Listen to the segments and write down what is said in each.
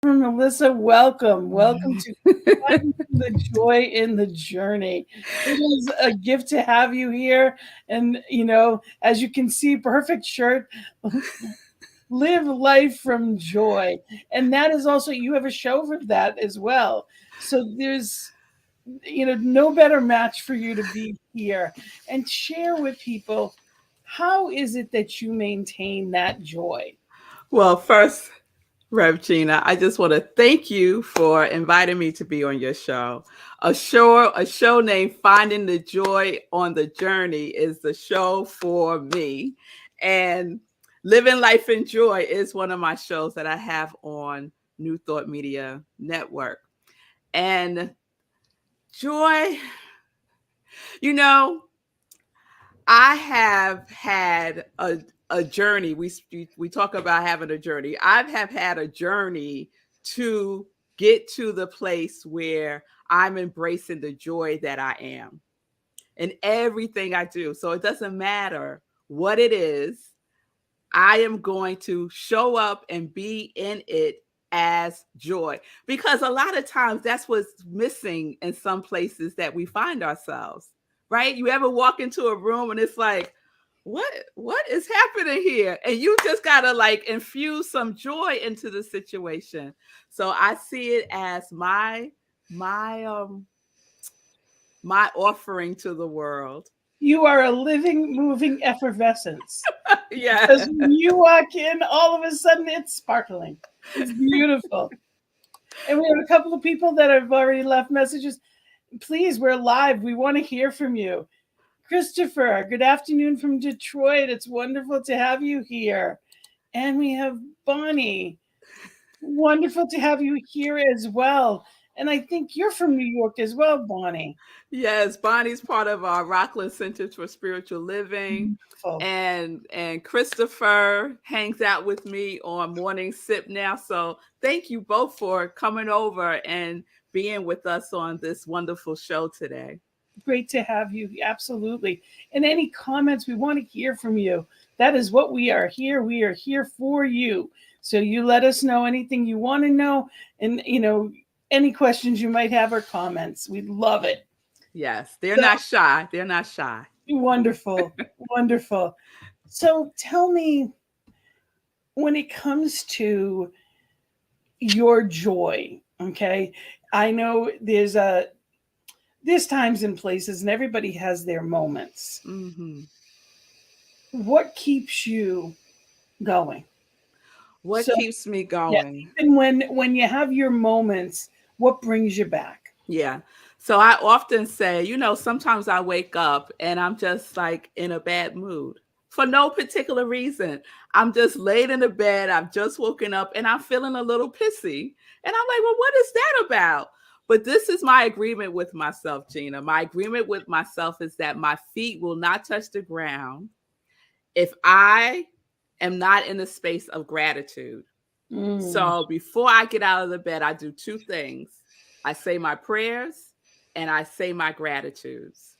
Melissa, welcome. Welcome to Finding the Joy in the Journey. It is a gift to have you here. And, as you can see, perfect shirt, live life from joy. And that is also, you have a show for that as well. So there's, no better match for you to be here and share with people how is it that you maintain that joy? Well, first, Rev Gina, I just want to thank you for inviting me to be on your show. A show named Finding the Joy on the Journey is the show for me. And Living Life in Joy is one of my shows that I have on New Thought Media Network. And joy, you know, I have had a journey. We talk about having a journey. I have had a journey to get to the place where I'm embracing the joy that I am in everything I do. So it doesn't matter what it is. I am going to show up and be in it as joy, because a lot of times that's what's missing in some places that we find ourselves, right? You ever walk into a room and it's like, what is happening here? And you just got to like infuse some joy into the situation. So I see it as my my offering to the world. You are a living, moving effervescence. Because Yeah. when you walk in, all of a sudden it's sparkling. It's beautiful. And we have a couple of people that have already left messages. Please, we're live. We want to hear from you. Christopher, good afternoon from Detroit. It's wonderful to have you here. And we have Bonnie. Wonderful to have you here as well. And I think you're from New York as well, Bonnie. Yes, Bonnie's part of our Rockland Center for Spiritual Living. Beautiful. And Christopher hangs out with me on Morning Sip now. So thank you both for coming over and being with us on this wonderful show today. Great to have you. Absolutely. And any comments, we want to hear from you. That is what we are here. We are here for you. So you let us know anything you want to know, and any questions you might have or comments. We'd love it. Yes, they're So not shy. They're not shy. wonderful. Wonderful. So tell me, when it comes to your joy, okay? I know there's times and places, and everybody has their moments. Hmm. What keeps you going? What So keeps me yeah, going? even when you have your moments, what brings you back? Yeah. So I often say, sometimes I wake up and I'm just like in a bad mood for no particular reason. I'm just laid in the bed. I've just woken up and I'm feeling a little pissy. And I'm like, well, what is that about? But this is my agreement with myself, Gina. My agreement with myself is that my feet will not touch the ground if I am not in a space of gratitude. Mm. So before I get out of the bed, I do two things. I say my prayers and I say my gratitudes.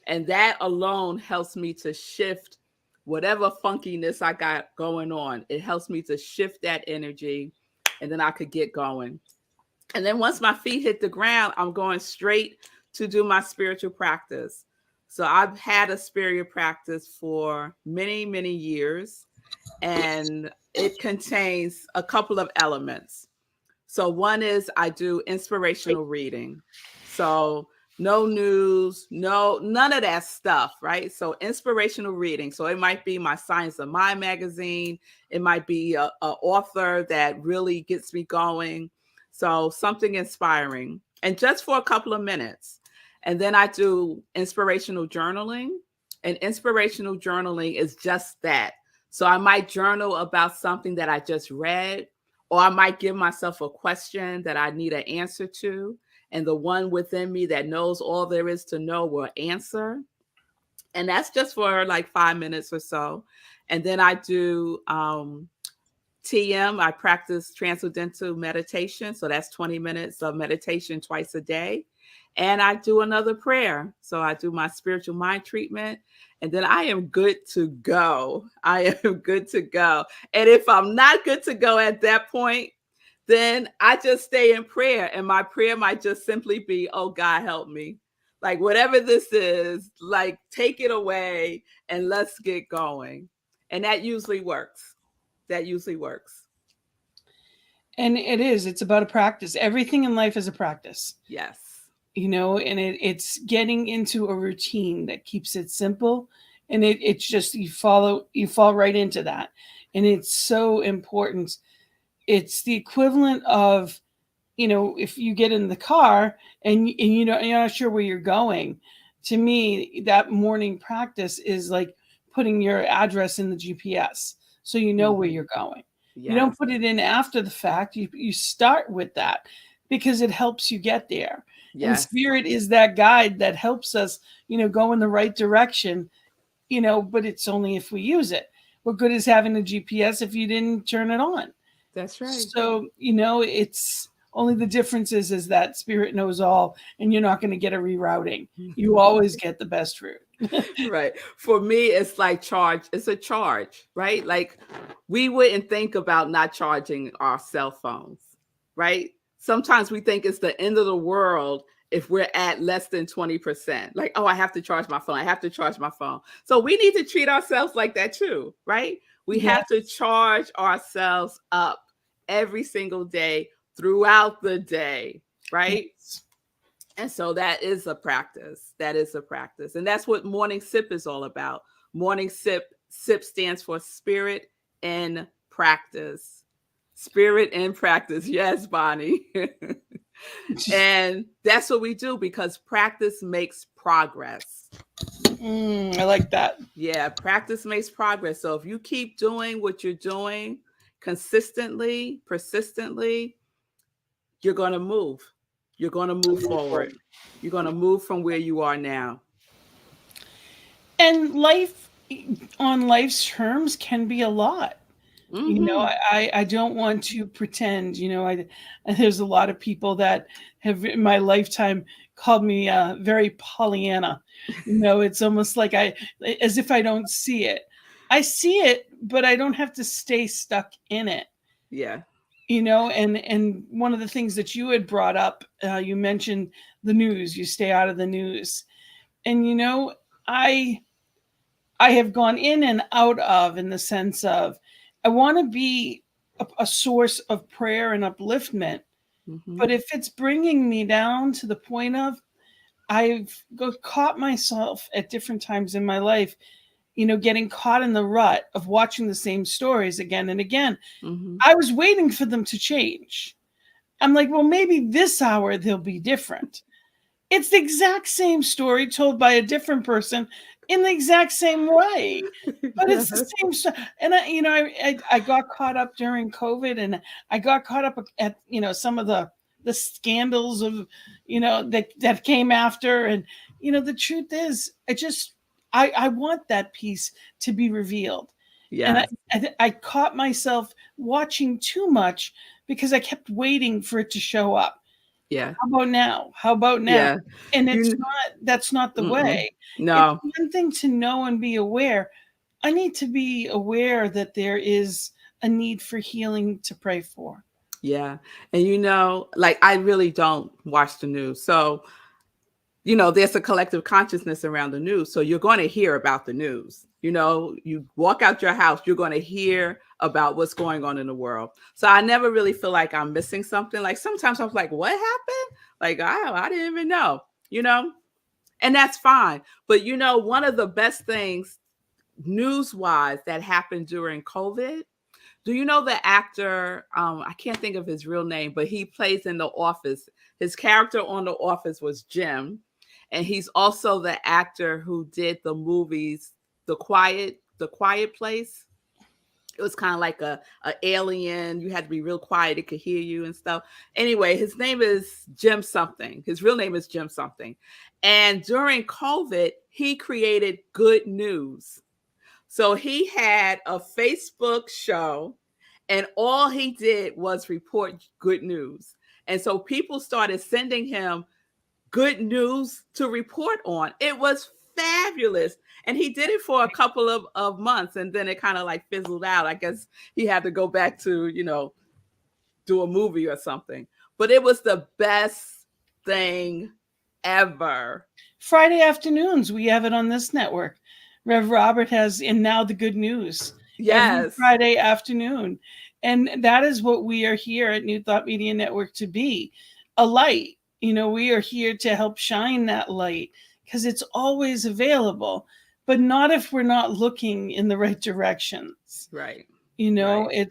And that alone helps me to shift whatever funkiness I got going on. It helps me to shift that energy, and then I could get going. And then once my feet hit the ground, I'm going straight to do my spiritual practice. So I've had a spiritual practice for many, many years, and it contains a couple of elements. So one is I do inspirational reading. So no news, none of that stuff, right? So inspirational reading. So it might be my Science of Mind magazine. It might be a author that really gets me going. So something inspiring, and just for a couple of minutes. And then I do inspirational journaling. And inspirational journaling is just that. So I might journal about something that I just read, or I might give myself a question that I need an answer to. And the one within me that knows all there is to know will answer. And that's just for like 5 minutes or so. And then I do TM. I practice transcendental meditation. So that's 20 minutes of meditation twice a day. And I do another prayer. So I do my spiritual mind treatment. And then I am good to go. I am good to go. And if I'm not good to go at that point, then I just stay in prayer. And my prayer might just simply be, oh, God, help me. Like, whatever this is, like, take it away and let's get going. And that usually works. That usually works. And it's about a practice. Everything in life is a practice, Yes. and it's getting into a routine that keeps it simple. And it's just, you fall right into that. And it's so important. It's the equivalent of, if you get in the car and you're not sure where you're going. To me, that morning practice is like putting your address in the GPS so you know where you're going. You don't Yes. put it in after the fact. You start with that because it helps you get there. And Yes. spirit is that guide that helps us, go in the right direction, but it's only if we use it. What good is having a GPS if you didn't turn it on? That's right. So, it's only the difference is that spirit knows all, and you're not going to get a rerouting. You always get the best route. Right. For me, it's like charge. It's a charge, right? Like, we wouldn't think about not charging our cell phones, right? Sometimes we think it's the end of the world if we're at less than 20%. Like, oh, I have to charge my phone. I have to charge my phone. So we need to treat ourselves like that too, right? We Yes. have to charge ourselves up every single day throughout the day, right? Yes. And so that is a practice. That is a practice. And that's what Morning Sip is all about. Morning Sip stands for spirit and practice. Spirit and practice. Yes, Bonnie. And that's what we do because practice makes progress. I like that. Yeah, practice makes progress. So if you keep doing what you're doing consistently, persistently, you're going to move. You're going to move forward. You're going to move from where you are now. And life, on life's terms, can be a lot. I don't want to pretend. There's a lot of people that have in my lifetime called me very Pollyanna. It's almost like as if I don't see it. I see it, but I don't have to stay stuck in it. Yeah. And one of the things that you had brought up, you mentioned the news. You stay out of the news, and I I have gone in and out of, in the sense of, I want to be a source of prayer and upliftment. Mm-hmm. But if it's bringing me down to the point of, caught myself at different times in my life, getting caught in the rut of watching the same stories again and again. Mm-hmm. I was waiting for them to change. I'm like, well, maybe this hour they'll be different. It's the exact same story told by a different person in the exact same way, but it's the same stuff. And I got caught up during COVID, and I got caught up at some of the scandals of that came after. And the truth is, I want that piece to be revealed. And Yes. I caught myself watching too much because I kept waiting for it to show up. Yeah. How about now? How about now? Yeah. And You. that's not the Mm-mm. way. It's No. one thing to know and be aware. I need to be aware that there is a need for healing to pray for. Yeah. And like, I really don't watch the news. So, there's a collective consciousness around the news. So you're going to hear about the news. You walk out your house, you're going to hear about what's going on in the world. So I never really feel like I'm missing something. Like, sometimes I'm like, what happened? Like, I didn't even know, and that's fine. But one of the best things news wise that happened during COVID. Do you know the actor? I can't think of his real name, but he plays in The Office. His character on The Office was Jim, and he's also the actor who did the movies The Quiet Place. It was kind of like a alien. You had to be real quiet; it could hear you and stuff. Anyway, his name is Jim something. His real name is Jim something. And during COVID, he created Good News. So he had a Facebook show, and all he did was report good news. And so people started sending him good news to report on. It was fabulous. And he did it for a couple of months, and then it kind of like fizzled out. I guess he had to go back to, do a movie or something. But it was the best thing ever. Friday afternoons, we have it on this network. Rev Robert has, and now the good news every Yes. Friday afternoon. And that is what we are here at New Thought Media Network to be, a light. We are here to help shine that light because it's always available, but not if we're not looking in the right directions. Right. Right. Right.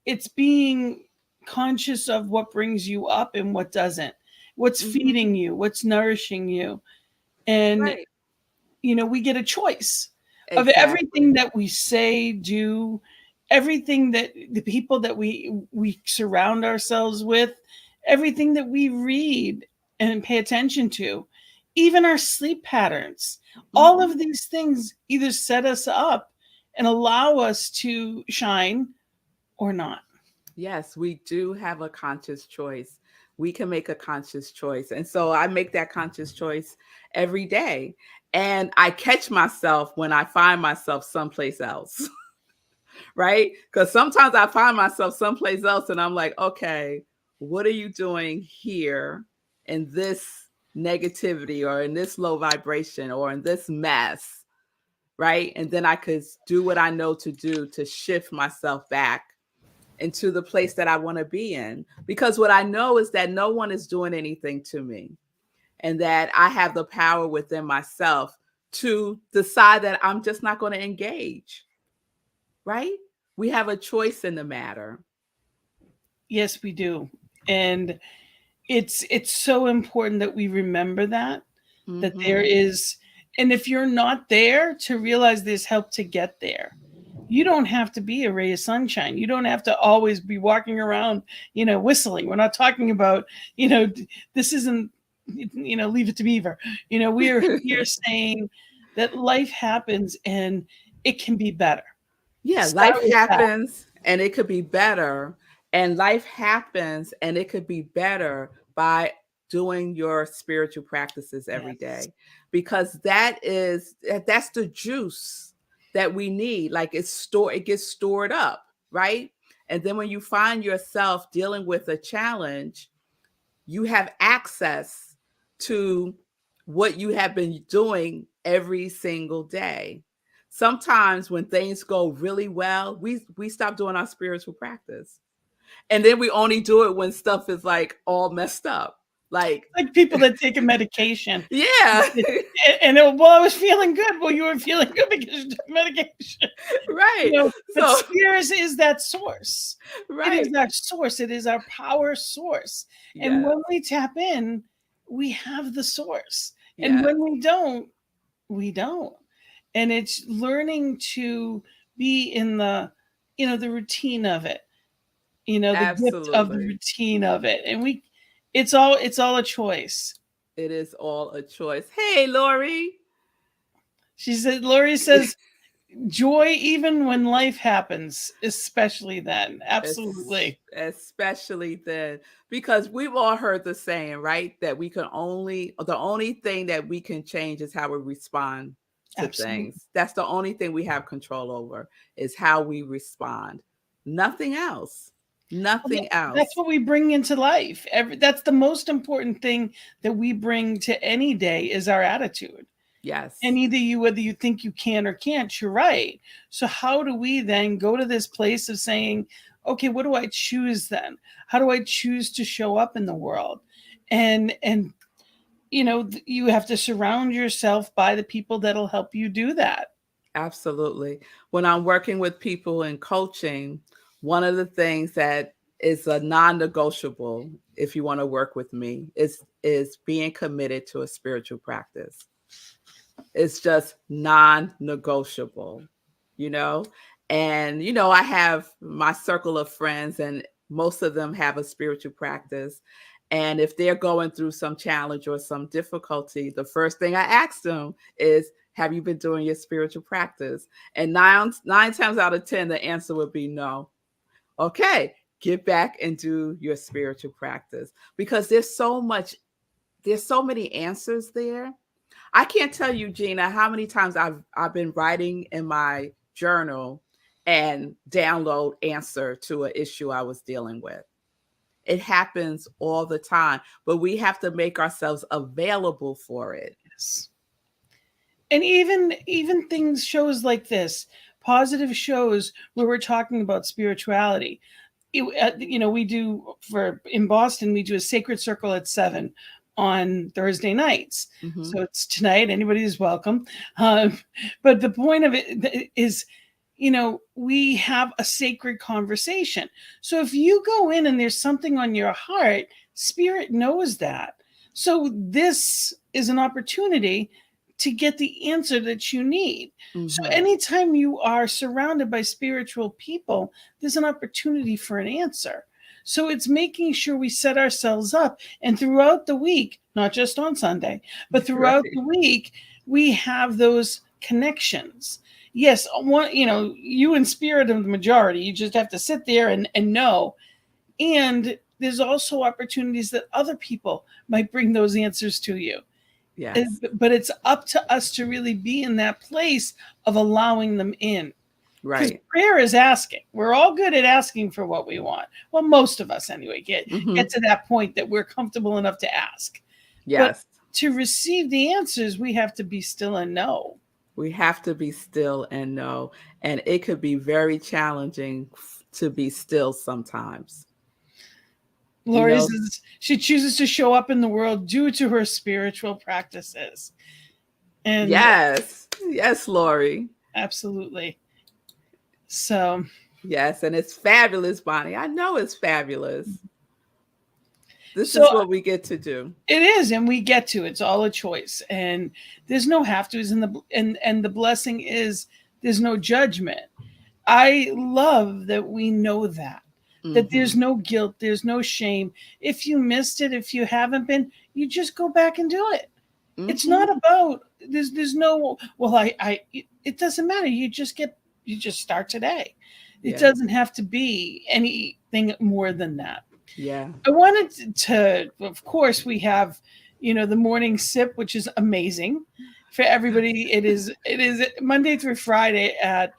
It's being conscious of what brings you up and what doesn't, what's feeding you, what's nourishing you. And Right. we get a choice of everything Exactly. that we say, do, everything that the people that we surround ourselves with, everything that we read and pay attention to, even our sleep patterns. All Mm-hmm. of these things either set us up and allow us to shine or not. Yes, we do have a conscious choice. We can make a conscious choice. And so I make that conscious choice every day. And I catch myself when I find myself someplace else, right? Because sometimes I find myself someplace else and I'm like, okay, what are you doing here in this negativity or in this low vibration or in this mess? Right. And then I could do what I know to do to shift myself back into the place that I want to be in. Because what I know is that no one is doing anything to me and that I have the power within myself to decide that I'm just not going to engage. Right? We have a choice in the matter. Yes, we do. And it's so important that we remember that there Mm-hmm. is, and if you're not there, to realize there's help to get there. You don't have to be a ray of sunshine. You don't have to always be walking around, whistling. We're not talking about, this isn't, leave it to Beaver. We are here saying that life happens and it can be better. Yeah, Start life with that. happens and it could be better. And life happens and it could be better by doing your spiritual practices every Yes. day. Because that's the juice that we need. Like it gets stored up, right? And then when you find yourself dealing with a challenge, you have access to what you have been doing every single day. Sometimes when things go really well, we stop doing our spiritual practice. And then we only do it when stuff is like all messed up. Like Like people that take a medication. yeah. Well, I was feeling good. Well, you were feeling good because you took medication. Right. But So spirits is that source. It is right. our source. It is our power source. And Yes. when we tap in, we have the source. And Yes. when we don't, we don't. And it's learning to be in the routine of it, the gift of the Absolutely. routine of it. And it's all a choice. It is all a choice. Hey, Lori. Lori says, joy even when life happens, especially then. Absolutely. Especially then, because we've all heard the saying, right? That the only thing that we can change is how we respond to Absolutely. things. That's the only thing we have control over is how we respond. Nothing else. Well, Nothing that's else. what we bring into life. That's the most important thing that we bring to any day is our attitude. Yes, And whether you think you can or can't, you're right. So how do we then go to this place of saying, okay, what do I choose then? How do I choose to show up in the world? And you have to surround yourself by the people that'll help you do that. absolutely. When I'm working with people in coaching, one of the things that is a non-negotiable if you want to work with me is being committed to a spiritual practice. It's just non-negotiable, you know? And, I have my circle of friends, and most of them have a spiritual practice. And if they're going through some challenge or some difficulty, the first thing I ask them is, have you been doing your spiritual practice? And nine times out of 10, the answer would be no. Okay, get back and do your spiritual practice because there's so many answers there. I can't tell you, Gina, how many times I've been writing in my journal and download answer to an issue I was dealing with. It happens all the time, but we have to make ourselves available for it. Yes. And even things, shows like this, positive shows where we're talking about spirituality. We do, for in Boston, we do a sacred circle at 7 on Thursday nights. Mm-hmm. So it's tonight. Anybody is welcome. But the point of it is, we have a sacred conversation. So if you go in and there's something on your heart, Spirit knows that. So this is an opportunity to get the answer that you need. Mm-hmm. So anytime you are surrounded by spiritual people, there's an opportunity for an answer. So it's making sure we set ourselves up, and throughout the week, not just on Sunday, but throughout Right. the week, we have those connections. Yes, you in spirit of the majority, you just have to sit there and know. And there's also opportunities that other people might bring those answers to you. Yes. But it's up to us to really be in that place of allowing them in. Because Right. prayer is asking. We're all good at asking for what we want. Well, most of us anyway get to that point that we're comfortable enough to ask. Yes. But to receive the answers, we have to be still and know. We have to be still and know. And it could be very challenging to be still sometimes. Lori says she chooses to show up in the world due to her spiritual practices. And yes, Lori. Absolutely. So yes, and it's fabulous, Bonnie. I know it's fabulous. This is what we get to do. It is, and we get to. It's all a choice, and there's no have to's. And the blessing is there's no judgment. I love that we know that. That there's no guilt, there's no shame. If you missed it, if you haven't been, you just go back and do it. It's not about there's no it doesn't matter. You just start today. It doesn't have to be anything more than that. Yeah. I wanted to, of course, we have, the morning sip, which is amazing for everybody. It is Monday through Friday at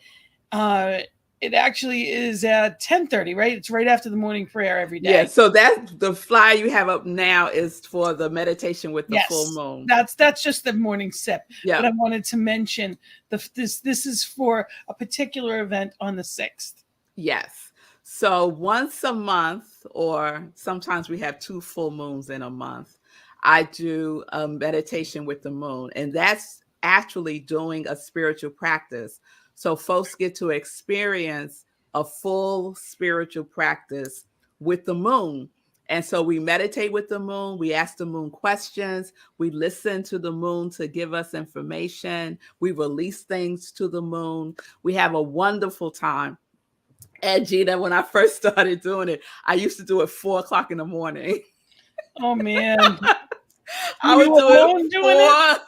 it actually is at 10:30, right? It's right after the morning prayer every day. Yeah, so that's the flyer you have up now is for the meditation with the full moon. That's just the morning sip. Yeah. But I wanted to mention this is for a particular event on the 6th. Yes. So once a month, or sometimes we have 2 full moons in a month, I do a meditation with the moon, and that's actually doing a spiritual practice. So folks get to experience a full spiritual practice with the moon. And so we meditate with the moon. We ask the moon questions. We listen to the moon to give us information. We release things to the moon. We have a wonderful time. And Gina, when I first started doing it, I used to do it 4:00 in the morning. Oh man. I would do it.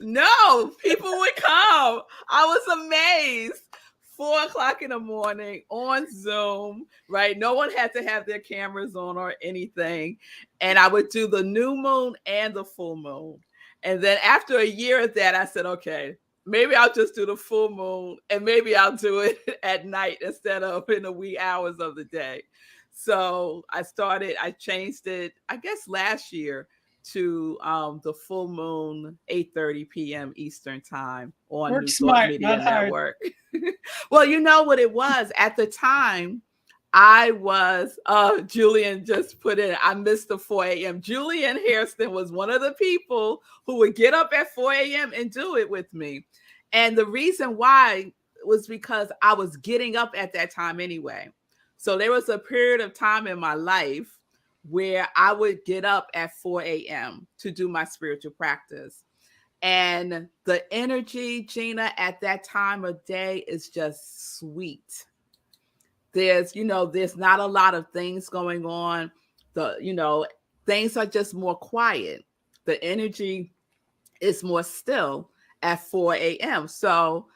No, people would come. I was amazed. 4:00 in the morning on Zoom, right? No one had to have their cameras on or anything. And I would do the new moon and the full moon. And then after a year of that, I said, okay, maybe I'll just do the full moon, and maybe I'll do it at night instead of in the wee hours of the day. So I changed it, I guess last year, to the full moon, 8:30 p.m. Eastern time on New Thought Media Network. Well, you know what it was at the time. I was Julian just put in, I missed the 4 a.m. Julian Hairston was one of the people who would get up at 4 a.m. and do it with me. And the reason why was because I was getting up at that time anyway. So there was a period of time in my life where I would get up at 4 a.m. to do my spiritual practice. And the energy, Gina, at that time of day is just sweet. There's not a lot of things going on. Things are just more quiet. The energy is more still at 4 a.m. So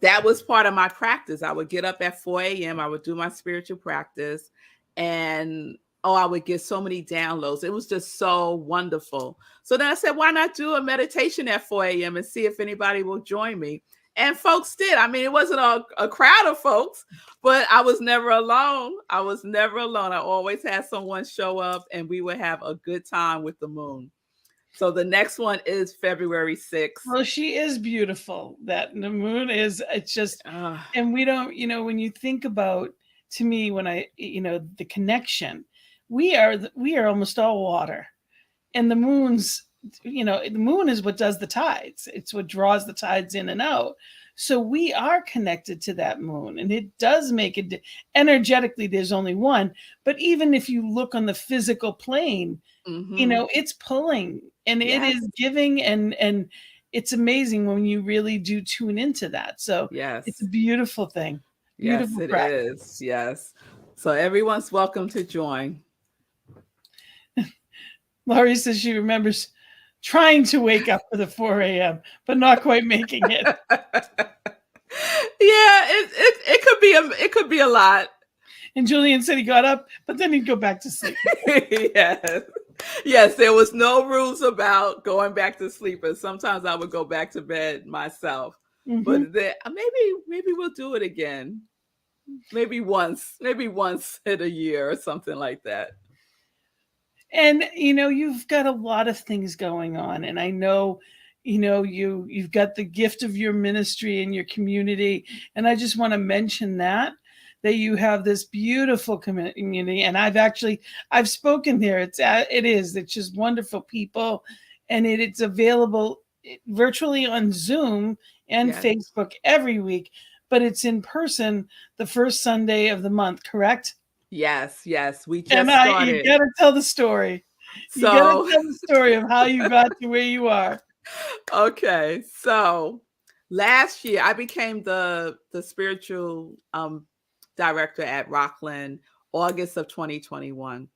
that was part of my practice. I would get up at 4 a.m. I would do my spiritual practice, and I would get so many downloads. It was just so wonderful. So then I said, why not do a meditation at 4 a.m. and see if anybody will join me? And folks did. I mean, it wasn't a crowd of folks, but I was never alone. I was never alone. I always had someone show up, and we would have a good time with the moon. So the next one is February 6th. Well, she is beautiful. That the moon is, it's just, and we don't, when you think about, to me, when the connection, we are almost all water, and the moon is what does the tides. It's what draws the tides in and out. So we are connected to that moon, and it does make it energetically. There's only one, but even if you look on the physical plane, it's pulling, and it is giving, and it's amazing when you really do tune into that. So it's a beautiful thing. Beautiful yes, practice. it is. Yes. So everyone's welcome to join. Laurie says she remembers trying to wake up for the 4 a.m., but not quite making it. It could be a lot. And Julian said he got up, but then he'd go back to sleep. Yes, there was no rules about going back to sleep, and sometimes I would go back to bed myself. But maybe we'll do it again. Maybe once in a year or something like that. And you've got a lot of things going on, and I know you've got the gift of your ministry and your community, and I just want to mention that you have this beautiful community, and I've spoken there. It's just wonderful people, and it's available virtually on Zoom and Facebook every week, but it's in person the first Sunday of the month, correct? Yes. We just started. You gotta tell the story. You gotta tell the story of how you got to where you are. Okay, so last year I became the spiritual director at Rockland, August of 2021,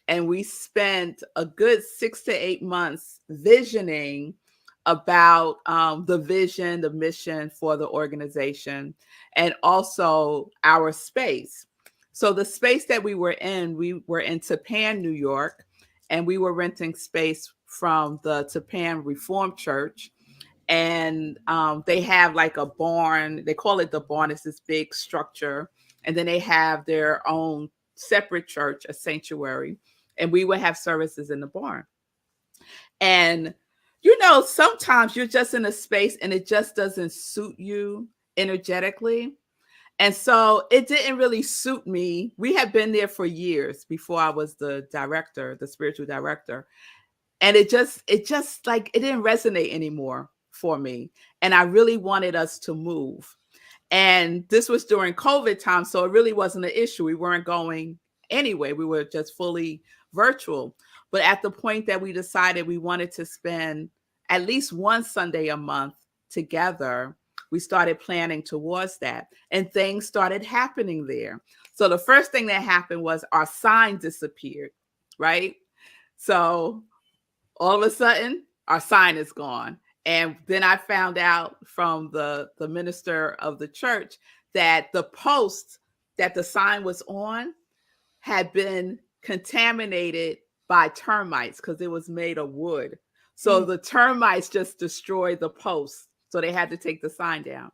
and we spent a good 6 to 8 months visioning about the vision, the mission for the organization, and also our space. So the space that we were in Tappan, New York, and we were renting space from the Tappan Reformed Church. And they have like a barn. They call it the barn. It's this big structure. And then they have their own separate church, a sanctuary. And we would have services in the barn. And, sometimes you're just in a space and it just doesn't suit you energetically. And so it didn't really suit me. We had been there for years before I was the director, the spiritual director. And it didn't resonate anymore for me. And I really wanted us to move. And this was during COVID time. So it really wasn't an issue. We weren't going anyway. We were just fully virtual. But at the point that we decided we wanted to spend at least one Sunday a month together, we started planning towards that, and things started happening there. So the first thing that happened was our sign disappeared, right? So all of a sudden, our sign is gone. And then I found out from the minister of the church that the post that the sign was on had been contaminated by termites because it was made of wood. So the termites just destroyed the post. So they had to take the sign down.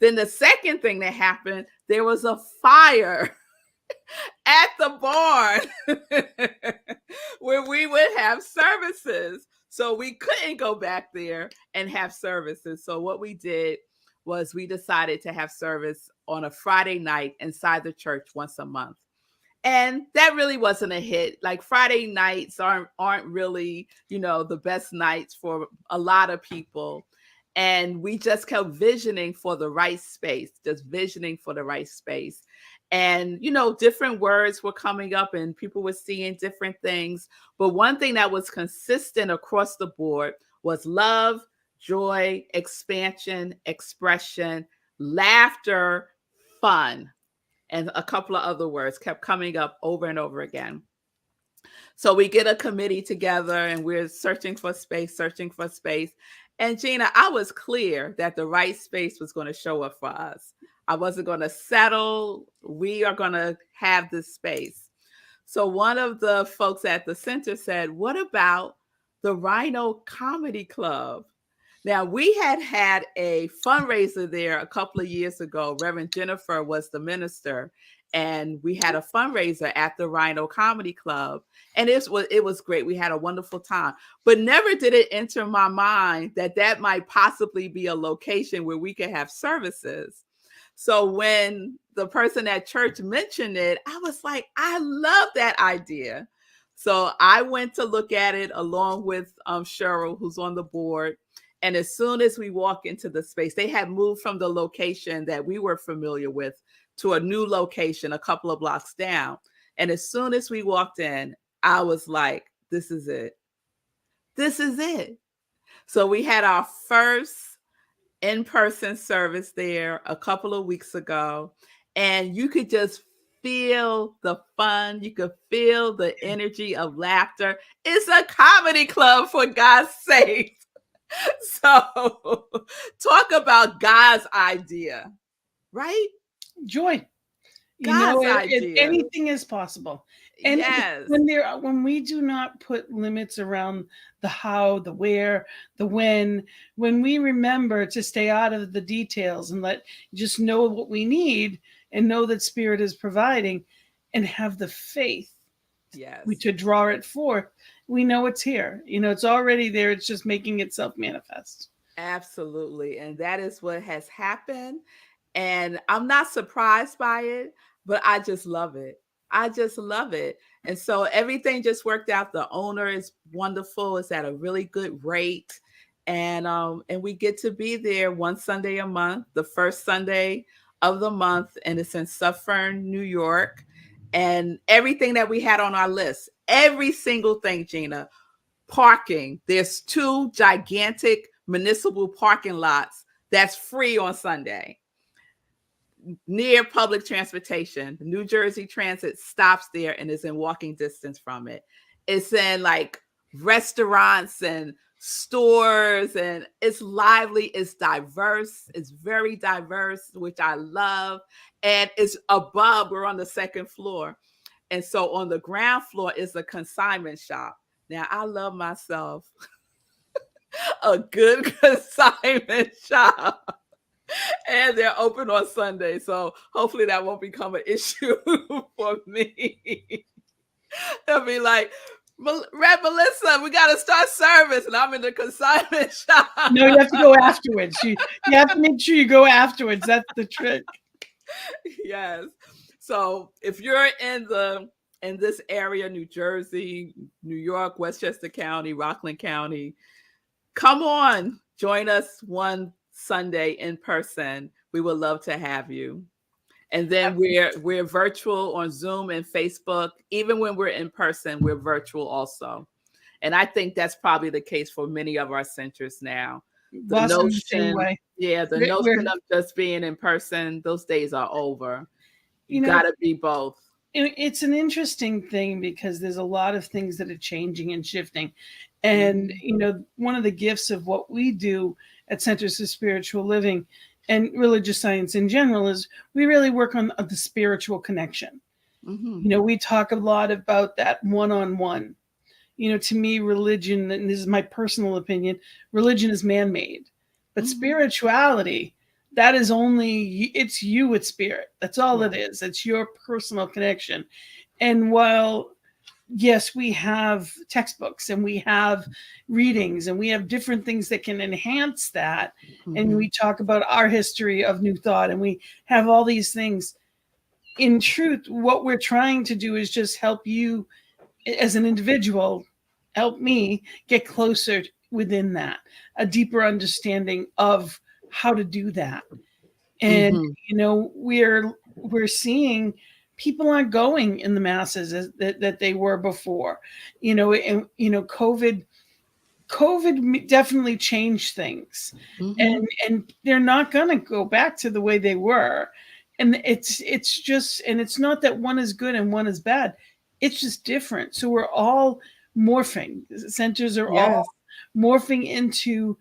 Then the second thing that happened, there was a fire at the barn where we would have services. So we couldn't go back there and have services. So what we did was we decided to have service on a Friday night inside the church once a month. And that really wasn't a hit. Like Friday nights aren't really, the best nights for a lot of people. And we just kept visioning for the right space, just visioning for the right space. And, different words were coming up and people were seeing different things. But one thing that was consistent across the board was love, joy, expansion, expression, laughter, fun. And a couple of other words kept coming up over and over again. So we get a committee together and we're searching for space. And Gina, I was clear that the right space was going to show up for us. I wasn't going to settle. We are going to have this space. So one of the folks at the center said, what about the Rhino Comedy Club? Now, we had a fundraiser there a couple of years ago. Reverend Jennifer was the minister, and we had a fundraiser at the Rhino Comedy Club, and it was great. We had a wonderful time, but never did it enter my mind that that might possibly be a location where we could have services. So when the person at church mentioned it, I was like, I love that idea. So I went to look at it along with Cheryl, who's on the board. And as soon as we walk into the space, they had moved from the location that we were familiar with to a new location a couple of blocks down. And as soon as we walked in, I was like, this is it. This is it. So we had our first in-person service there a couple of weeks ago, and you could just feel the fun. You could feel the energy of laughter. It's a comedy club, for God's sake. So talk about God's idea, right? Joy. God's idea. Anything is possible. And yes. when we do not put limits around the how, the where, the when we remember to stay out of the details and just know what we need and know that Spirit is providing and have the faith to draw it forth, we know it's here. It's already there. It's just making itself manifest. Absolutely. And that is what has happened. And I'm not surprised by it, but I just love it. I just love it. And so everything just worked out. The owner is wonderful. It's at a really good rate. And we get to be there one Sunday a month, the first Sunday of the month. And it's in Suffern, New York. And everything that we had on our list, every single thing, Gina, parking. There's 2 gigantic municipal parking lots that's free on Sunday near public transportation. New Jersey Transit stops there and is in walking distance from it. It's in like restaurants and stores, and it's lively, it's diverse, it's very diverse, which I love. And it's above, we're on the 2nd floor. And so on the ground floor is a consignment shop. Now, I love myself a good consignment shop. And they're open on Sunday. So hopefully that won't become an issue for me. They'll be like, Rev Melissa, we got to start service. And I'm in the consignment shop. No, you have to go afterwards. You have to make sure you go afterwards. That's the trick. Yes. So if you're in this area, New Jersey, New York, Westchester County, Rockland County, come on, join us one Sunday in person. We would love to have you. And then we're virtual on Zoom and Facebook. Even when we're in person, we're virtual also. And I think that's probably the case for many of our centers now. The notion of just being in person, those days are over. You got to be both. It's an interesting thing because there's a lot of things that are changing and shifting. And, one of the gifts of what we do at Centers of Spiritual Living and religious science in general is we really work on the spiritual connection. Mm-hmm. We talk a lot about that one-on-one. To me, religion, and this is my personal opinion, religion is man-made. But spirituality, that is it's you with Spirit. That's all it is. It's your personal connection. And while, yes, we have textbooks and we have readings and we have different things that can enhance that. Mm-hmm. And we talk about our history of New Thought and we have all these things. In truth, what we're trying to do is just help you as an individual, help me get closer within that, a deeper understanding of how to do that. And, we're seeing people aren't going in the masses that they were before, COVID definitely changed things. Mm-hmm. And they're not going to go back to the way they were. And it's just, and it's not that one is good and one is bad. It's just different. So we're all morphing. Centers are all morphing into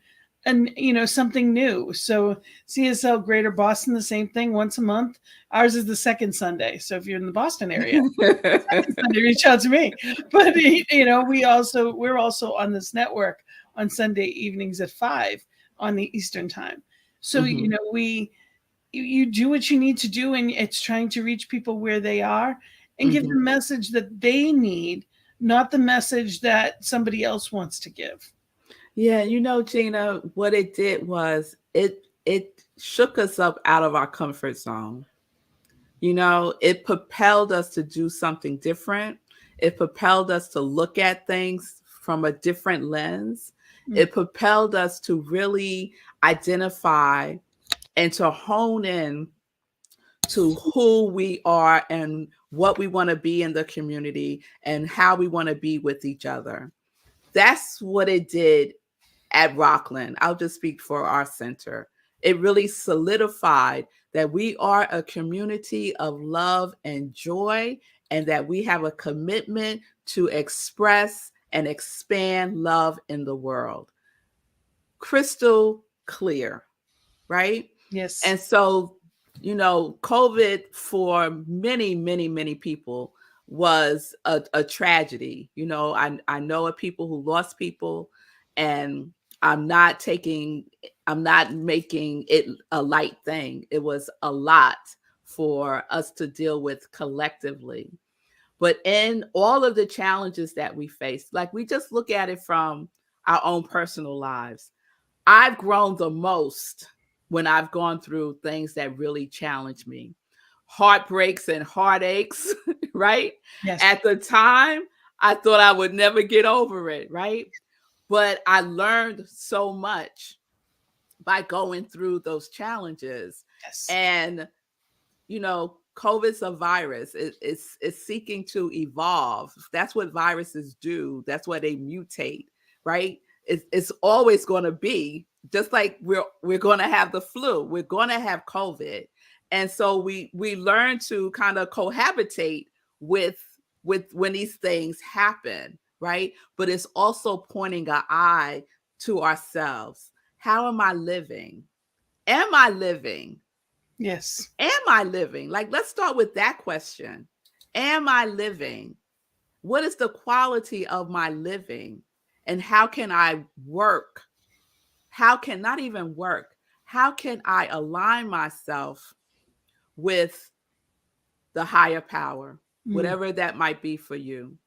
something new. So CSL Greater Boston, the same thing, once a month. Ours is the second Sunday. So if you're in the Boston area, Sunday, reach out to me. But we're also on this network on Sunday evenings at 5 on the Eastern time. So, Mm-hmm. you do what you need to do, and it's trying to reach people where they are and give Mm-hmm. the message that they need, not the message that somebody else wants to give. Yeah, Gina, what it did was it shook us up out of our comfort zone. It propelled us to do something different. It propelled us to look at things from a different lens. Mm. It propelled us to really identify and to hone in to who we are and what we want to be in the community and how we want to be with each other. That's what it did at Rockland. I'll just speak for our center. It really solidified that we are a community of love and joy, and that we have a commitment to express and expand love in the world. Crystal clear, right? Yes. And so, COVID for many, many, many people was a tragedy. I know of people who lost people, and I'm not taking, I'm not making it a light thing. It was a lot for us to deal with collectively. But in all of the challenges that we face, like we just look at it from our own personal lives, I've grown the most when I've gone through things that really challenge me. Heartbreaks and heartaches, right? Yes. At the time, I thought I would never get over it, right? But I learned so much by going through those challenges. Yes. And COVID's a virus. It's seeking to evolve. That's what viruses do. That's why they mutate, right? It's always going to be just like we're going to have the flu. We're going to have COVID, and so we learn to kind of cohabitate with when these things happen, right? But it's also pointing an eye to ourselves. How am I living? Am I living? Yes. Am I living? Like, let's start with that question. Am I living? What is the quality of my living? And how can I work? How can not even work? How can I align myself with the higher power, Mm. whatever that might be for you,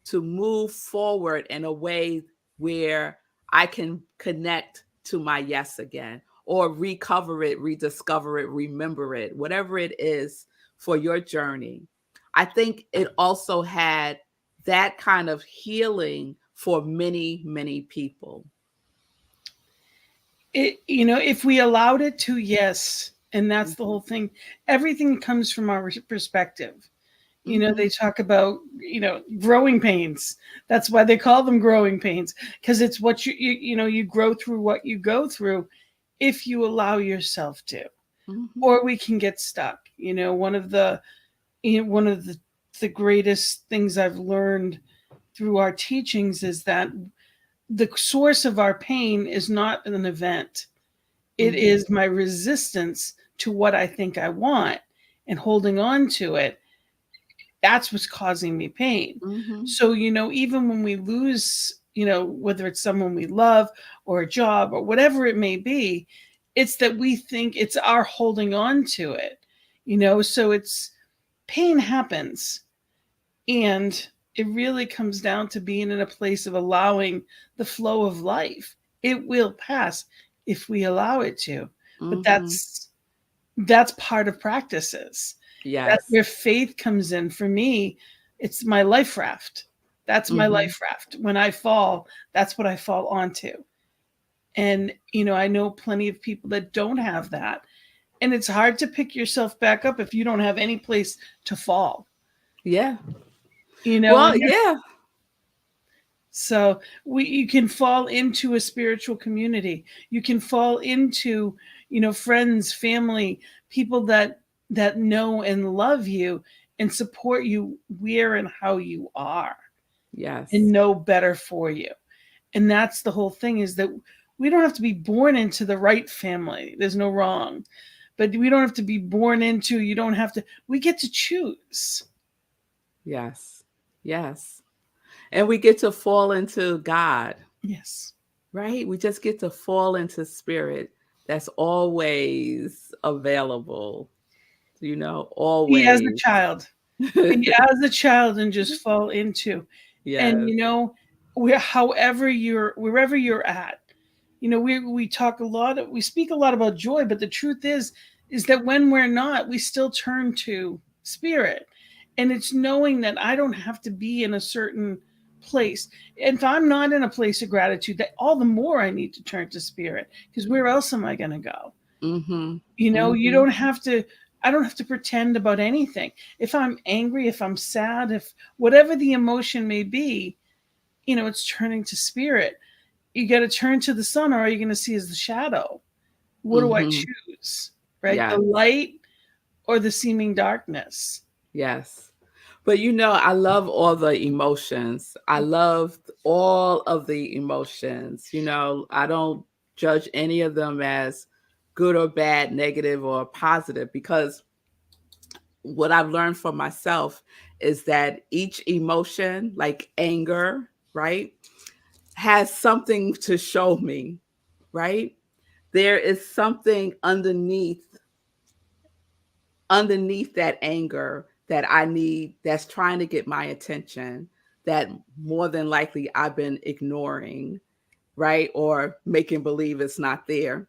to move forward in a way where I can connect to my yes again, or recover it, rediscover it, remember it, whatever it is for your journey. I think it also had that kind of healing for many, many people. If we allowed it to, yes. And that's the whole thing. Everything comes from our perspective. Mm-hmm. They talk about, growing pains. That's why they call them growing pains, because it's what you grow through what you go through if you allow yourself to. Mm-hmm. Or we can get stuck. One of the greatest things I've learned through our teachings is that the source of our pain is not an event. It Mm-hmm. is my resistance to what I think I want and holding on to it. That's what's causing me pain. Mm-hmm. So, even when we lose, whether it's someone we love or a job or whatever it may be, it's that we think it's our holding on to it. So it's pain happens. And it really comes down to being in a place of allowing the flow of life. It will pass if we allow it to. But Mm-hmm. that's part of practices. That's Yes. where faith comes in. For me, it's my life raft. That's my Mm-hmm. life raft. When I fall, that's what I fall onto. And I know plenty of people that don't have that. And it's hard to pick yourself back up if you don't have any place to fall. Yeah. When Well, you're yeah. So you can fall into a spiritual community. You can fall into, friends, family, people that know and love you and support you where and how you are and Yes. know better for you. And that's the whole thing, is that we don't have to be born into the right family. There's no wrong. But we don't have to be born into, you don't have to, we get to choose. Yes. Yes. And we get to fall into God, Yes. right? We just get to fall into spirit that's always available, Be as a always. child. Be as a child and just fall into. And Yes. wherever you're at, we talk a lot, we speak a lot about joy, but the truth is that when we're not, we still turn to spirit. And it's knowing that I don't have to be in a certain place. If I'm not in a place of gratitude, that all the more I need to turn to spirit, because where else am I going to go? Mm-hmm. You Mm-hmm. don't have to, I don't have to pretend about anything. If I'm angry, if I'm sad, if whatever the emotion may be, it's turning to spirit. You got to turn to the sun, or all you're going to see is the shadow. What do I Mm-hmm. choose? Right? The Yes. light or the seeming darkness? Yes. But I love all the emotions. I love all of the emotions. I don't judge any of them as good or bad, negative or positive, because what I've learned for myself is that each emotion, like anger, right, has something to show me, right? There is something underneath that anger that I need, that's trying to get my attention, that more than likely I've been ignoring, right? Or making believe it's not there,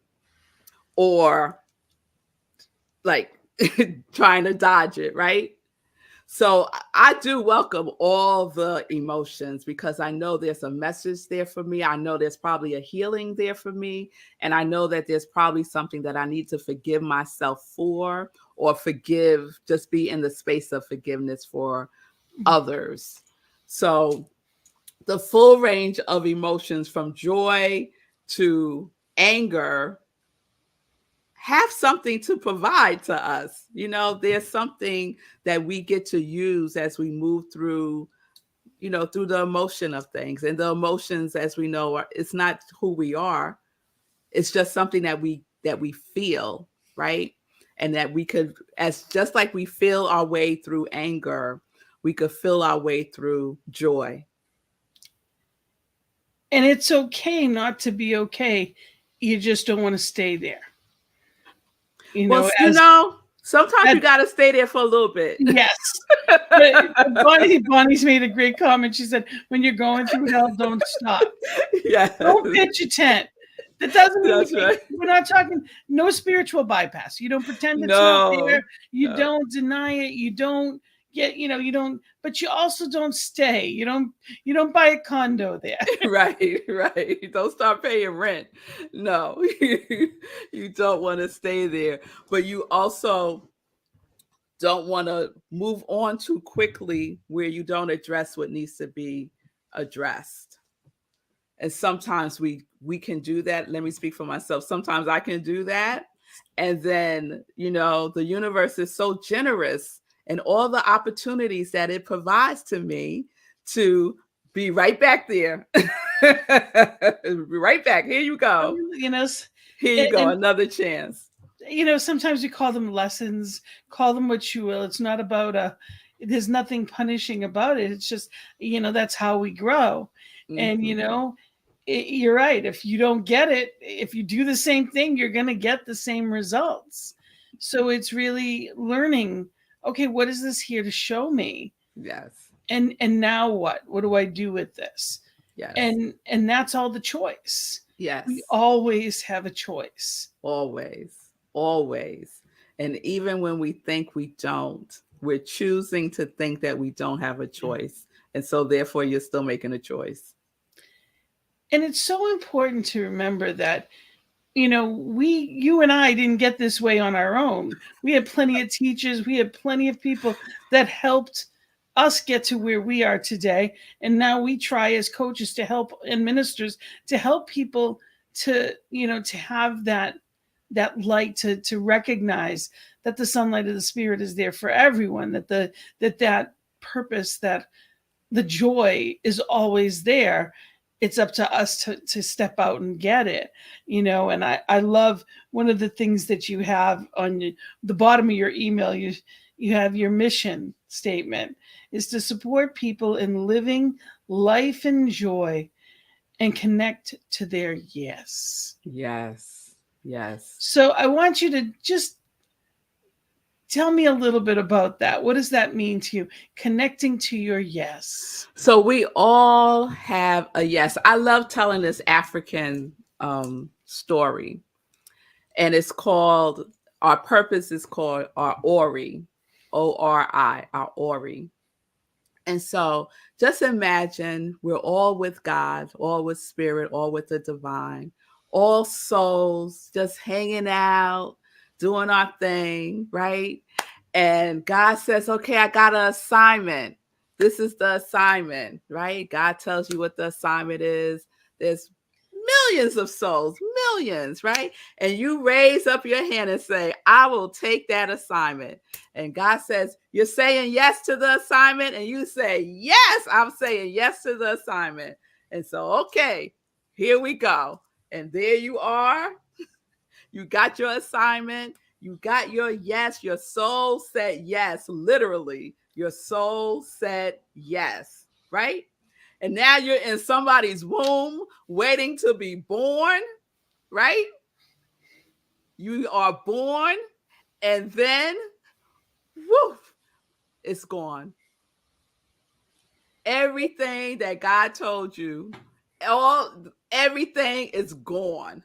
or like trying to dodge it, right? So I do welcome all the emotions, because I know there's a message there for me. I know there's probably a healing there for me. And I know that there's probably something that I need to forgive myself for, or just be in the space of forgiveness for others. So the full range of emotions, from joy to anger, have something to provide to us. There's something that we get to use as we move through the emotion of things. And the emotions, as we know, it's not who we are. It's just something that we feel, right? And that we could, as just like we feel our way through anger, we could feel our way through joy. And it's okay not to be okay. You just don't want to stay there. Well, As sometimes that, you got to stay there for a little bit. yes. Bonnie's made a great comment. She said, "When you're going through hell, don't stop. Yes, Don't pitch a tent." That doesn't mean that's right. we're not talking no spiritual bypass. You don't pretend it's not there. No, You no. don't deny it. You don't you don't, but you also don't stay. You don't buy a condo there. Right, right. Don't start paying rent. No, you don't want to stay there. But you also don't want to move on too quickly where you don't address what needs to be addressed. And sometimes we can do that. Let me speak for myself. Sometimes I can do that. And then, the universe is so generous, and all the opportunities that it provides to me to be right back there. Right back. Here you go. you know, Here you go. and Another chance. sometimes we call them lessons, call them what you will. It's not about there's nothing punishing about it. It's just, that's how we grow. And, Mm-hmm. you're right. If you don't get it, if you do the same thing, you're going to get the same results. So it's really learning, okay, what is this here to show me? Yes. And now what do I do with this? Yes. And that's all the choice. Yes. We always have a choice. Always. Always. And even when we think we don't, we're choosing to think that we don't have a choice. And so therefore you're still making a choice. And it's so important to remember that, you and I didn't get this way on our own. We had plenty of teachers, we had plenty of people that helped us get to where we are today. And now we try as coaches to help, and ministers to help people to have that light, to recognize that the sunlight of the spirit is there for everyone, that purpose, that the joy is always there. It's up to us to step out and get it. And I love one of the things that you have on the bottom of your email. You have your mission statement is to support people in living life in joy. and connect to their yes. Yes. Yes. So I want you to just tell me a little bit about that. What does that mean to you? Connecting to your yes. So we all have a yes. I love telling this African story, and it's called, our purpose is called our Ori, ORI, our Ori. And so just imagine we're all with God, all with spirit, all with the divine, all souls just hanging out, doing our thing, right? And God says, okay, I got an assignment. This is the assignment, right? God tells you what the assignment is. There's millions of souls, millions, right? And you raise up your hand and say, I will take that assignment. And God says, you're saying yes to the assignment? And you say, yes, I'm saying yes to the assignment. And so, okay, here we go. And there you are. You got your assignment. You got your yes. Your soul said yes. Literally, your soul said yes, right? And now you're in somebody's womb waiting to be born, right? You are born, and then, woof, it's gone. Everything that God told you, everything is gone.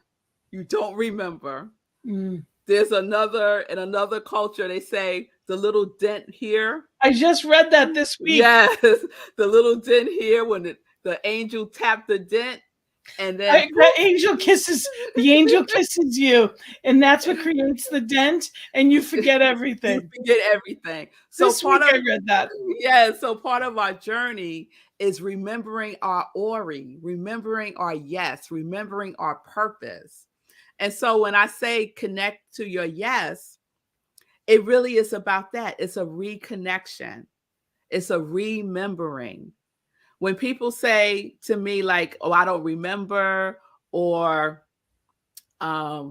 You don't remember. There's in another culture, they say the little dent here. I just read that this week. Yes, the little dent here when the angel tapped the dent, and then the angel kisses you, and that's what creates the dent, and you forget everything. You forget everything. So this week I read that. Yeah, so part of our journey is remembering our Ori, remembering our yes, remembering our purpose. And so when I say connect to your yes, it really is about that. It's a reconnection. It's a remembering. When people say to me like, oh, I don't remember, or I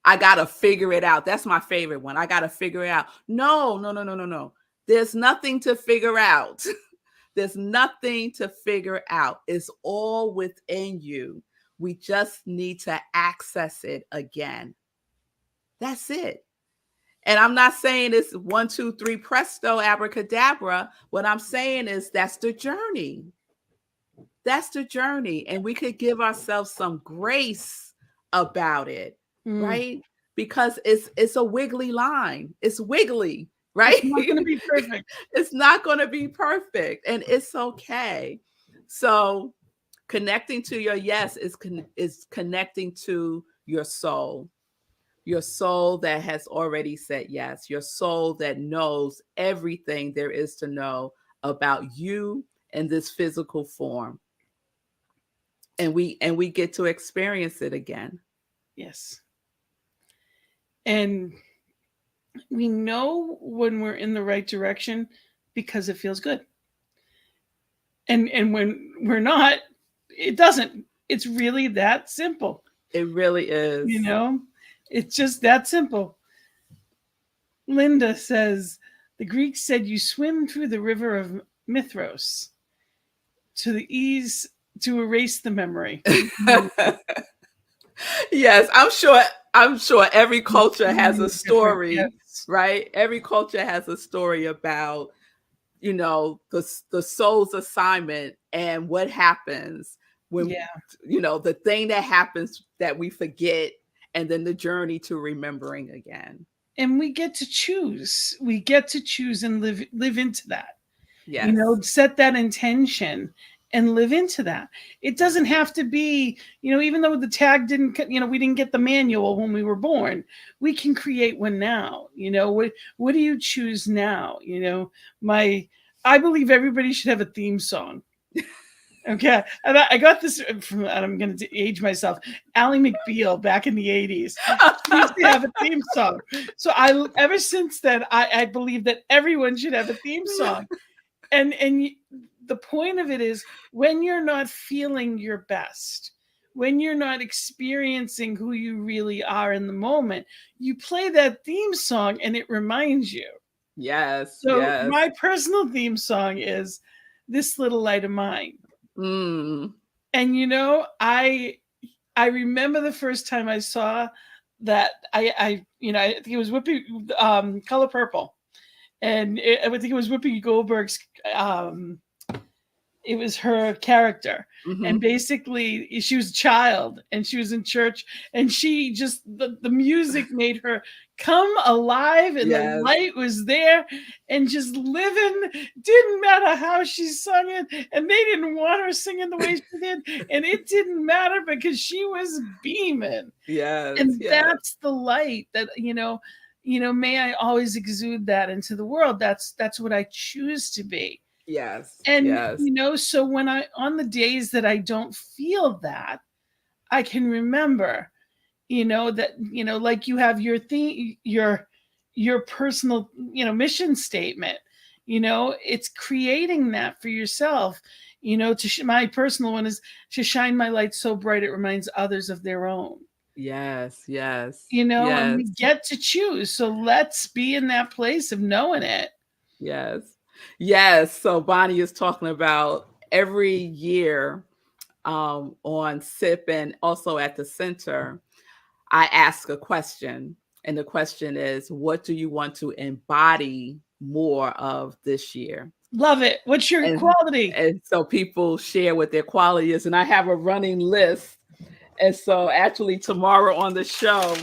got to figure it out. That's my favorite one. I got to figure it out. No. There's nothing to figure out. There's nothing to figure out. It's all within you. We just need to access it again. That's it. And I'm not saying it's 1, 2, 3, presto, abracadabra. What I'm saying is that's the journey. That's the journey. And we could give ourselves some grace about it, right? Because it's a wiggly line. It's wiggly, right? It's not going to be perfect. It's not going to be perfect, and it's okay. So connecting to your yes is connecting to your soul that has already said yes, your soul that knows everything there is to know about you in this physical form. And we get to experience it again. Yes. And we know when we're in the right direction because it feels good. And when we're not, it doesn't. It's really that simple. It really is. You know, it's just that simple. Linda says, the Greeks said you swim through the river of Mithros to erase the memory. Yes, I'm sure every culture has a story, yes. Right? Every culture has a story about, the soul's assignment and what happens when, the thing that happens that we forget, and then the journey to remembering again. And we get to choose. We get to choose and live into that. Yes. Set that intention and live into that. It doesn't have to be, even though the tag didn't, we didn't get the manual when we were born, we can create one now. What do you choose now? I believe everybody should have a theme song. Okay. And I got this from, and I'm going to age myself, Ally McBeal back in the 80s. She used to have a theme song. So ever since then, I believe that everyone should have a theme song. And the point of it is, when you're not feeling your best, when you're not experiencing who you really are in the moment, you play that theme song and it reminds you. Yes. So yes. My personal theme song is This Little Light of Mine. And I remember the first time I saw that. I think it was Whoopi, Color Purple, and I think it was Whoopi Goldberg's. Um, it was her character, and Mm-hmm. basically she was a child and she was in church, and she just the music made her come alive, and the Yes. light was there, and just living. Didn't matter how she sung it, and they didn't want her singing the way she did, and it didn't matter because she was beaming. Yes. And Yes. that's the light that, may I always exude that into the world. That's what I choose to be. Yes. And Yes. so when I on the days that I don't feel that, I can remember, that, like you have your theme, your personal, mission statement. It's creating that for yourself. My personal one is to shine my light so bright it reminds others of their own. Yes. Yes. And Yes. we get to choose. So let's be in that place of knowing it. Yes. Yes. So Bonnie is talking about every year on SIP and also at the center, I ask a question. And the question is, what do you want to embody more of this year? Love it. What's your And, quality? and so people share what their quality is. And I have a running list. And so actually tomorrow on the show,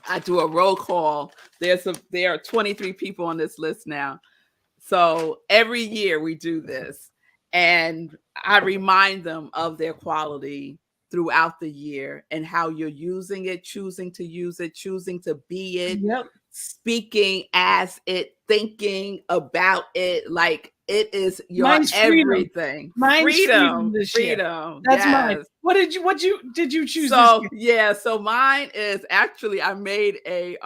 I do a roll call. There are 23 people on this list now. So every year we do this, and I remind them of their quality throughout the year and how you're using it, choosing to use it, choosing to be it, Yep. speaking as it, thinking about it like it is your Mine's freedom. everything. Mine's freedom Freedom, this year. freedom. That's mine. Yes. What did you choose this So year? yeah, so mine is actually I made a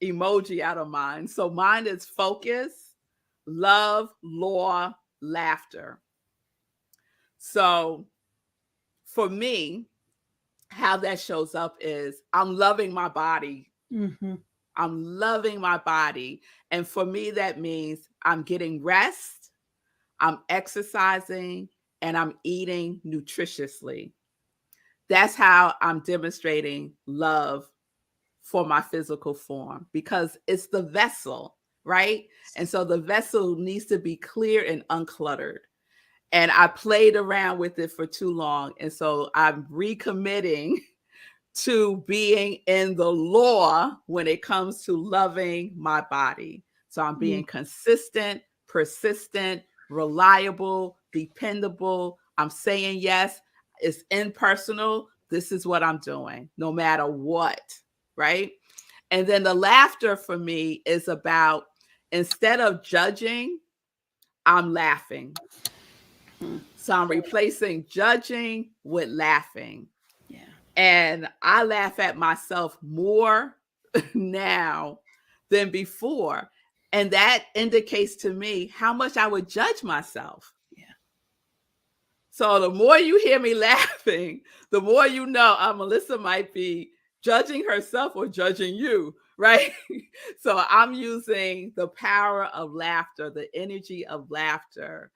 emoji out of mine. So mine is focus, love, law, laughter. So for me, how that shows up is I'm loving my body. Mm-hmm. I'm loving my body. And for me, that means I'm getting rest, I'm exercising, and I'm eating nutritiously. That's how I'm demonstrating love for my physical form, because it's the vessel, right? And so the vessel needs to be clear and uncluttered. And I played around with it for too long. And so I'm recommitting to being in the law when it comes to loving my body. So I'm being consistent, persistent, reliable, dependable. I'm saying yes. It's impersonal. This is what I'm doing, no matter what. Right. And then the laughter for me is about, instead of judging, I'm laughing. So I'm replacing judging with laughing. Yeah. And I laugh at myself more now than before. And that indicates to me how much I would judge myself. Yeah. So the more you hear me laughing, the more you know Melissa might be judging herself or judging you, right? So I'm using the power of laughter, the energy of laughter,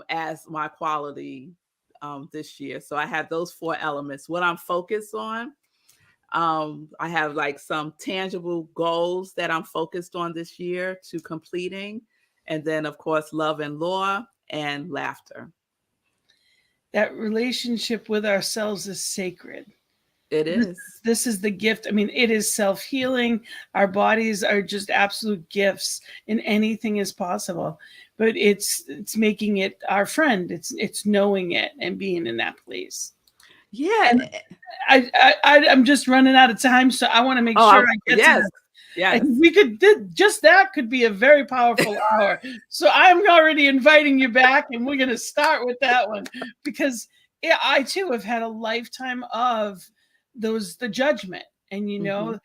as my quality this year. So I have those four elements. What I'm focused on, I have like some tangible goals that I'm focused on this year to completing. And then, of course, love and law and laughter. That relationship with ourselves is sacred. It This, is. this is the gift. I mean, it is self-healing. Our bodies are just absolute gifts, and anything is possible. But it's making it our friend. It's knowing it and being in that place. Yeah. And I'm just running out of time, so I want to make sure I get to yes. this. Yes. And we could just that could be a very powerful hour. So I'm already inviting you back, and we're going to start with that one, because I too have had a lifetime of the judgment, and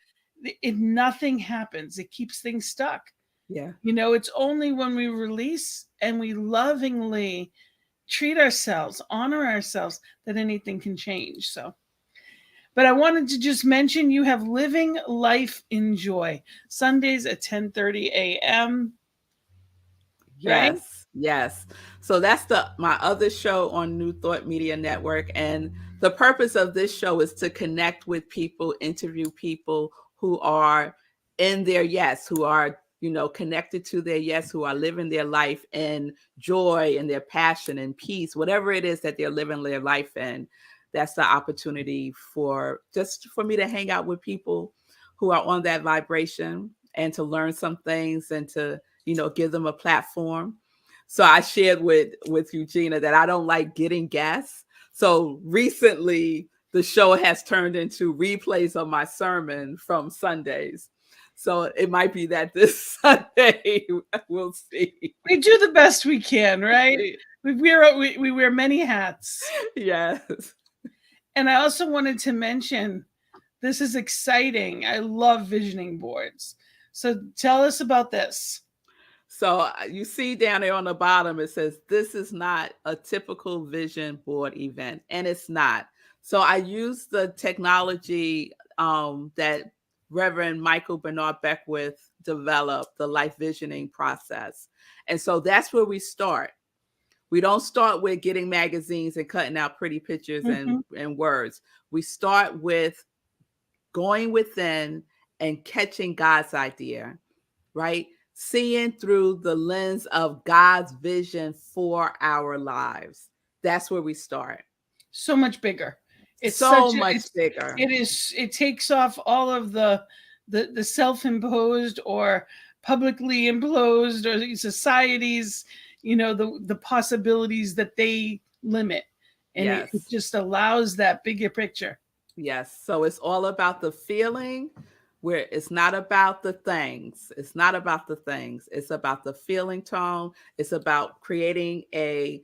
nothing happens. It keeps things stuck. Yeah. It's only when we release and we lovingly treat ourselves, honor ourselves, that anything can change. So. But I wanted to just mention you have Living Life in Joy, Sundays at 10:30 a.m. right? Yes, yes. So that's the my other show on New Thought Media Network, and the purpose of this show is to connect with people, interview people who are in their yes, who are connected to their yes, who are living their life in joy and their passion and peace, whatever it is that they're living their life in. That's the opportunity for just for me to hang out with people who are on that vibration and to learn some things and to give them a platform. So I shared with you, Gina, that I don't like getting guests. So recently the show has turned into replays of my sermon from Sundays. So it might be that this Sunday we'll see. We do the best we can, right? We wear many hats. Yes. And I also wanted to mention, this is exciting. I love visioning boards. So tell us about this. So you see down there on the bottom, it says, this is not a typical vision board event. And it's not. So I use the technology that Reverend Michael Bernard Beckwith developed, the life visioning process. And so that's where we start. We don't start with getting magazines and cutting out pretty pictures and words. We start with going within and catching God's idea, right? Seeing through the lens of God's vision for our lives. That's where we start. So much bigger. It's so much bigger. It takes off all of the self-imposed or publicly imposed or societies, the possibilities that they limit. And it just allows that bigger picture. Yes. So it's all about the feeling, where it's not about the things. It's not about the things. It's about the feeling tone. It's about creating a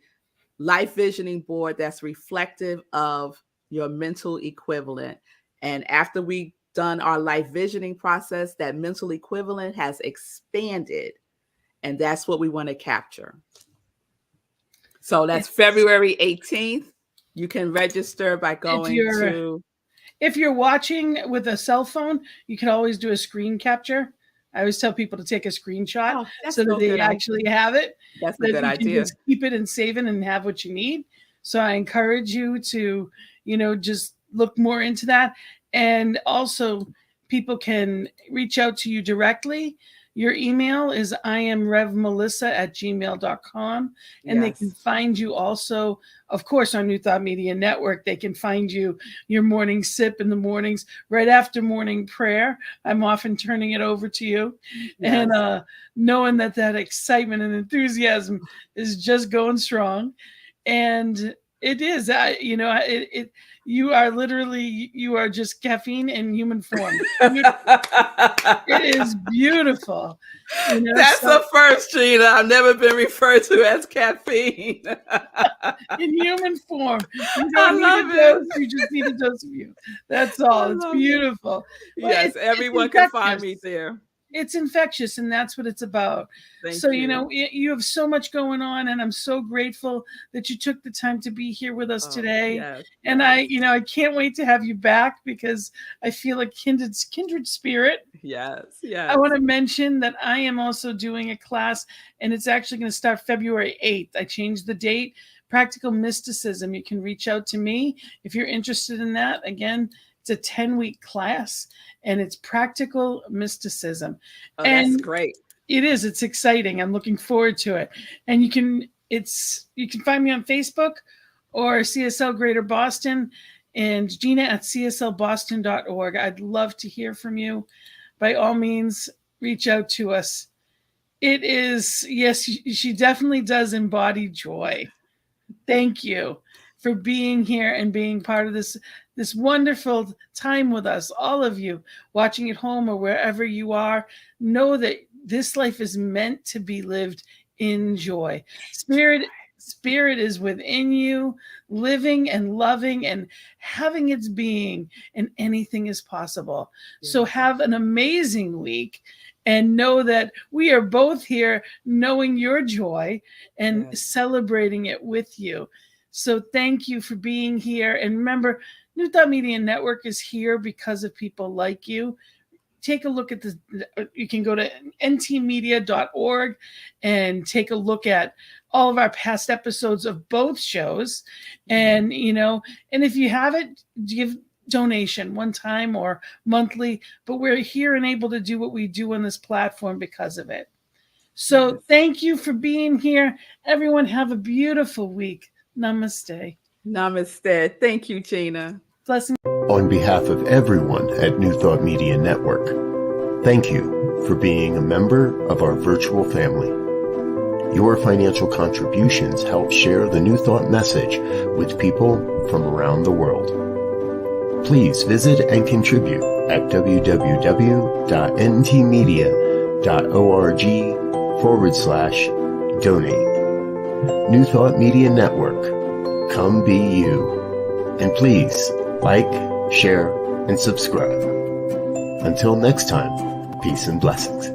life visioning board that's reflective of your mental equivalent. And after we done our life visioning process, that mental equivalent has expanded. And that's what we want to capture. So that's February 18th. You can register by going to... If you're watching with a cell phone, you can always do a screen capture. I always tell people to take a screenshot so that they actually have it. That's a good idea. Just keep it and save it and have what you need. So I encourage you to, just look more into that. And also people can reach out to you directly. Your email is iamrevmelissa@gmail.com. And they can find you also, of course, on New Thought Media Network. They can find you your morning sip in the mornings, right after morning prayer. I'm often turning it over to you. And knowing that excitement and enthusiasm is just going strong. And it is, you are literally, you are just caffeine in human form. It is beautiful. That's the first, Gina. I've never been referred to as caffeine. In human form. You don't need a dose, you just need a dose of you. That's all. It's beautiful. Yes, everyone can find me there. It's infectious, and that's what it's about. So, you have so much going on, and I'm so grateful that you took the time to be here with us today. And I can't wait to have you back because I feel a kindred spirit. Yes. I want to mention that I am also doing a class, and it's actually going to start February 8th. I changed the date. Practical Mysticism. You can reach out to me if you're interested in that. Again, it's a 10-week class, and it's practical mysticism. And that's great. It is. It's exciting. I'm looking forward to it. And you can find me on Facebook or CSL Greater Boston and Gina at cslboston.org. I'd love to hear from you. By all means, reach out to us. It is, yes, she definitely does embody joy. Thank you for being here and being part of this wonderful time with us, all of you watching at home or wherever you are. Know that this life is meant to be lived in joy. Spirit is within you, living and loving and having its being, and anything is possible. So have an amazing week, and know that we are both here knowing your joy and celebrating it with you. So thank you for being here. And remember, New Thought Media Network is here because of people like you. take a look at this. You can go to ntmedia.org and take a look at all of our past episodes of both shows. And, and if you haven't, give donation one time or monthly, but we're here and able to do what we do on this platform because of it. So thank you for being here. Everyone have a beautiful week. Namaste. Namaste. Thank you, Gina. Blessings. On behalf of everyone at New Thought Media Network, thank you for being a member of our virtual family. Your financial contributions help share the New Thought message with people from around the world. Please visit and contribute at www.ntmedia.org/donate. New Thought Media Network. Come be you. And please like, share, and subscribe. Until next time, peace and blessings.